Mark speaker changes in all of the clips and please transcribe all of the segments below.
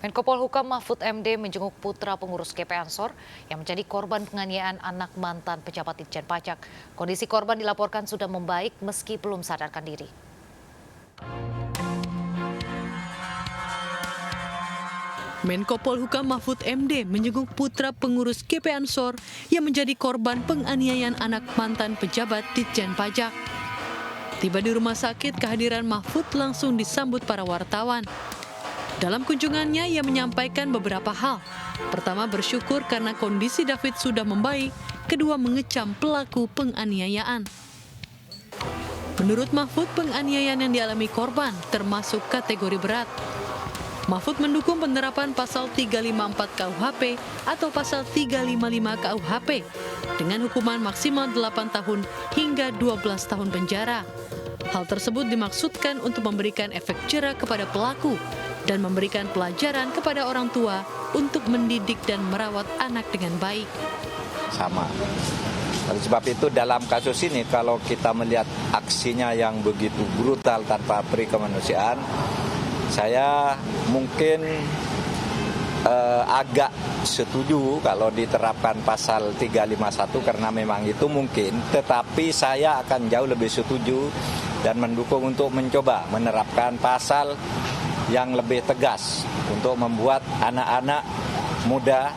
Speaker 1: Menko Polhukam Mahfud MD menjenguk putra pengurus GP Ansor yang menjadi korban penganiayaan anak mantan pejabat Ditjen Pajak. Kondisi korban dilaporkan sudah membaik meski belum sadarkan diri.
Speaker 2: Menko Polhukam Mahfud MD menjenguk putra pengurus GP Ansor yang menjadi korban penganiayaan anak mantan pejabat Ditjen Pajak. Tiba di rumah sakit, kehadiran Mahfud langsung disambut para wartawan. Dalam kunjungannya, ia menyampaikan beberapa hal. Pertama, bersyukur karena kondisi David sudah membaik. Kedua, mengecam pelaku penganiayaan. Menurut Mahfud, penganiayaan yang dialami korban termasuk kategori berat. Mahfud mendukung penerapan pasal 354 KUHP atau pasal 355 KUHP dengan hukuman maksimal 8 tahun hingga 12 tahun penjara. Hal tersebut dimaksudkan untuk memberikan efek jera kepada pelaku dan memberikan pelajaran kepada orang tua untuk mendidik dan merawat anak dengan baik.
Speaker 3: Sama. Oleh sebab itu dalam kasus ini kalau kita melihat aksinya yang begitu brutal tanpa peri kemanusiaan, saya mungkin agak setuju kalau diterapkan pasal 351 karena memang itu mungkin, tetapi saya akan jauh lebih setuju dan mendukung untuk mencoba menerapkan pasal yang lebih tegas untuk membuat anak-anak muda,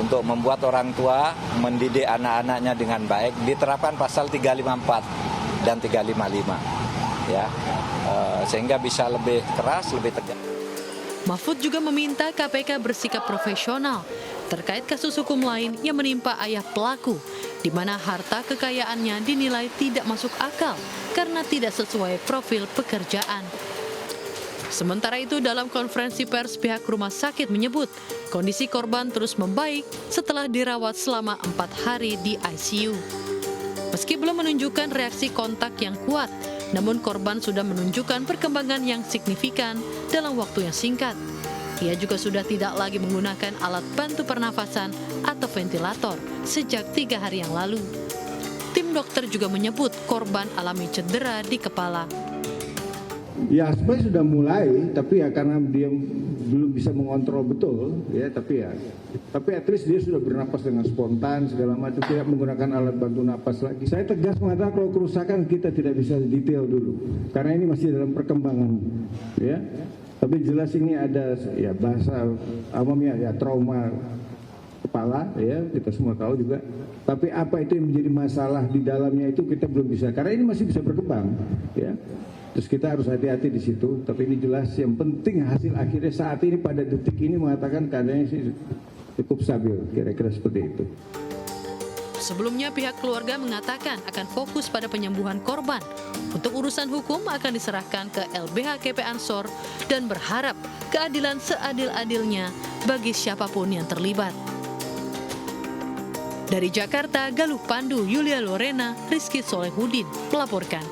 Speaker 3: untuk membuat orang tua mendidik anak-anaknya dengan baik, diterapkan pasal 354 dan 355 ya, sehingga bisa lebih keras, lebih tegas.
Speaker 2: Mahfud juga meminta KPK bersikap profesional terkait kasus hukum lain yang menimpa ayah pelaku, di mana harta kekayaannya dinilai tidak masuk akal karena tidak sesuai profil pekerjaan. Sementara itu, dalam konferensi pers, pihak rumah sakit menyebut kondisi korban terus membaik setelah dirawat selama 4 hari di ICU. Meski belum menunjukkan reaksi kontak yang kuat, namun korban sudah menunjukkan perkembangan yang signifikan dalam waktu yang singkat. Ia juga sudah tidak lagi menggunakan alat bantu pernafasan atau ventilator sejak 3 hari yang lalu. Tim dokter juga menyebut korban alami cedera di kepala.
Speaker 4: Ya sebenarnya sudah mulai, tapi ya karena dia belum bisa mengontrol betul, ya tapi at least dia sudah bernapas dengan spontan segala macam, tidak menggunakan alat bantu napas lagi. Saya tegas mengatakan kalau kerusakan kita tidak bisa detail dulu, karena ini masih dalam perkembangan, ya. Tapi jelas ini ada ya bahasa awamnya ya trauma kepala, ya kita semua tahu juga. Tapi apa itu yang menjadi masalah di dalamnya itu kita belum bisa, karena ini masih bisa berkembang, ya. Terus kita harus hati-hati di situ, tapi ini jelas yang penting hasil akhirnya saat ini pada detik ini mengatakan keadaannya sih cukup stabil, kira-kira seperti itu.
Speaker 2: Sebelumnya pihak keluarga mengatakan akan fokus pada penyembuhan korban. Untuk urusan hukum akan diserahkan ke LBH GP Ansor dan berharap keadilan seadil-adilnya bagi siapapun yang terlibat. Dari Jakarta, Galuh Pandu, Yulia Lorena, Rizky Solehudin melaporkan.